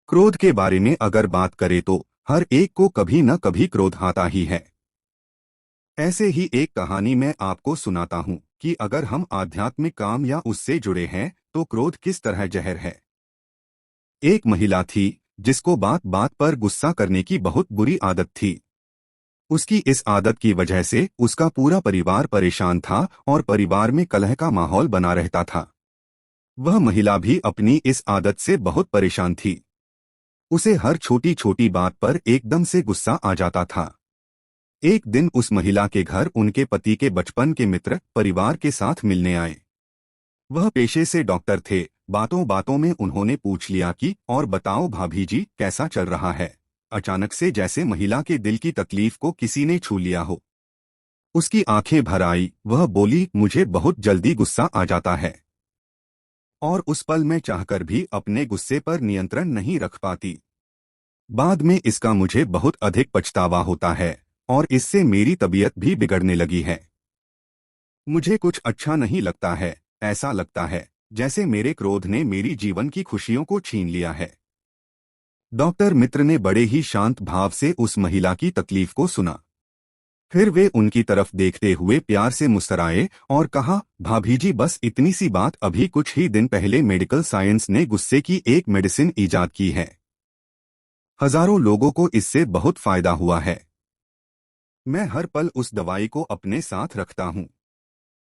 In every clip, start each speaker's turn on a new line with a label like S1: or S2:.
S1: क्रोध के बारे में अगर बात करें तो हर एक को कभी न कभी क्रोध आता ही है। ऐसे ही एक कहानी मैं आपको सुनाता हूँ कि अगर हम आध्यात्मिक काम या उससे जुड़े हैं तो क्रोध किस तरह जहर है। एक महिला थी जिसको बात बात पर गुस्सा करने की बहुत बुरी आदत थी। उसकी इस आदत की वजह से उसका पूरा परिवार परेशान था और परिवार में कलह का माहौल बना रहता था। वह महिला भी अपनी इस आदत से बहुत परेशान थी। उसे हर छोटी छोटी बात पर एकदम से गुस्सा आ जाता था। एक दिन उस महिला के घर उनके पति के बचपन के मित्र परिवार के साथ मिलने आए। वह पेशे से डॉक्टर थे। बातों बातों में उन्होंने पूछ लिया कि और बताओ भाभी जी कैसा चल रहा है। अचानक से जैसे महिला के दिल की तकलीफ को किसी ने छू लिया हो। उसकी आंखें भर आई। वह बोली, मुझे बहुत जल्दी गुस्सा आ जाता है और उस पल में चाहकर भी अपने गुस्से पर नियंत्रण नहीं रख पाती। बाद में इसका मुझे बहुत अधिक पछतावा होता है और इससे मेरी तबीयत भी बिगड़ने लगी है। मुझे कुछ अच्छा नहीं लगता है। ऐसा लगता है जैसे मेरे क्रोध ने मेरी जीवन की खुशियों को छीन लिया है। डॉक्टर मित्र ने बड़े ही शांत भाव से उस महिला की तकलीफ को सुना। फिर वे उनकी तरफ देखते हुए प्यार से मुस्कुराए और कहा, भाभी जी बस इतनी सी बात, अभी कुछ ही दिन पहले मेडिकल साइंस ने गुस्से की एक मेडिसिन इजाद की है। हजारों लोगों को इससे बहुत फायदा हुआ है। मैं हर पल उस दवाई को अपने साथ रखता हूँ।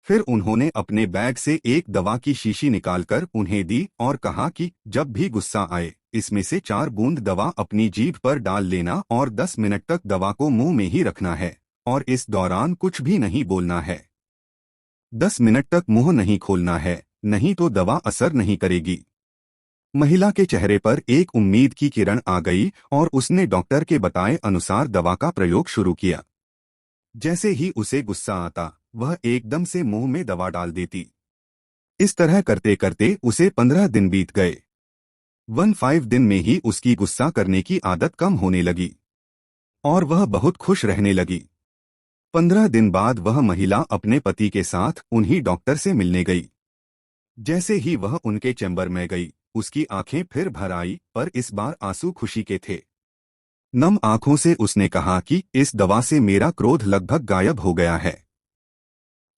S1: फिर उन्होंने अपने बैग से एक दवा की शीशी निकालकर उन्हें दी और कहा कि जब भी गुस्सा आए इसमें से 4 बूंद दवा अपनी जीभ पर डाल लेना और 10 मिनट तक दवा को मुंह में ही रखना है और इस दौरान कुछ भी नहीं बोलना है। 10 मिनट तक मुंह नहीं खोलना है, नहीं तो दवा असर नहीं करेगी। महिला के चेहरे पर एक उम्मीद की किरण आ गई और उसने डॉक्टर के बताए अनुसार दवा का प्रयोग शुरू किया। जैसे ही उसे गुस्सा आता वह एकदम से मुंह में दवा डाल देती। इस तरह करते करते उसे 15 दिन बीत गए। 15 दिन में ही उसकी गुस्सा करने की आदत कम होने लगी और वह बहुत खुश रहने लगी। 15 दिन बाद वह महिला अपने पति के साथ उन्हीं डॉक्टर से मिलने गई। जैसे ही वह उनके चैम्बर में गई उसकी आंखें फिर भर आई, पर इस बार आंसू खुशी के थे। नम आंखों से उसने कहा कि इस दवा से मेरा क्रोध लगभग गायब हो गया है।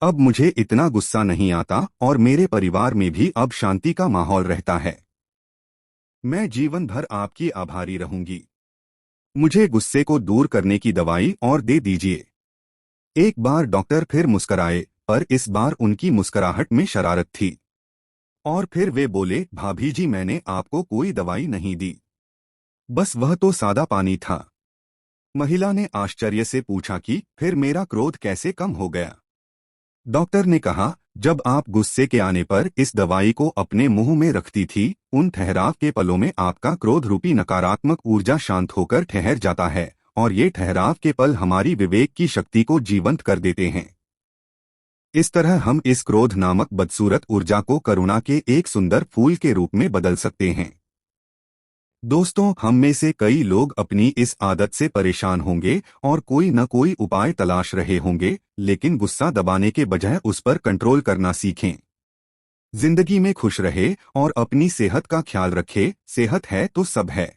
S1: अब मुझे इतना गुस्सा नहीं आता और मेरे परिवार में भी अब शांति का माहौल रहता है। मैं जीवन भर आपकी आभारी रहूंगी। मुझे गुस्से को दूर करने की दवाई और दे दीजिए। एक बार डॉक्टर फिर मुस्कराए, पर इस बार उनकी मुस्कुराहट में शरारत थी। और फिर वे बोले, भाभी जी मैंने आपको कोई दवाई नहीं दी, बस वह तो सादा पानी था। महिला ने आश्चर्य से पूछा कि फिर मेरा क्रोध कैसे कम हो गया। डॉक्टर ने कहा, जब आप गुस्से के आने पर इस दवाई को अपने मुंह में रखती थी, उन ठहराव के पलों में आपका क्रोध रूपी नकारात्मक ऊर्जा शांत होकर ठहर जाता है और ये ठहराव के पल हमारी विवेक की शक्ति को जीवंत कर देते हैं। इस तरह हम इस क्रोध नामक बदसूरत ऊर्जा को करुणा के एक सुंदर फूल के रूप में बदल सकते हैं। दोस्तों, हम में से कई लोग अपनी इस आदत से परेशान होंगे और कोई न कोई उपाय तलाश रहे होंगे, लेकिन गुस्सा दबाने के बजाय उस पर कंट्रोल करना सीखें। जिंदगी में खुश रहे और अपनी सेहत का ख्याल रखें। सेहत है तो सब है।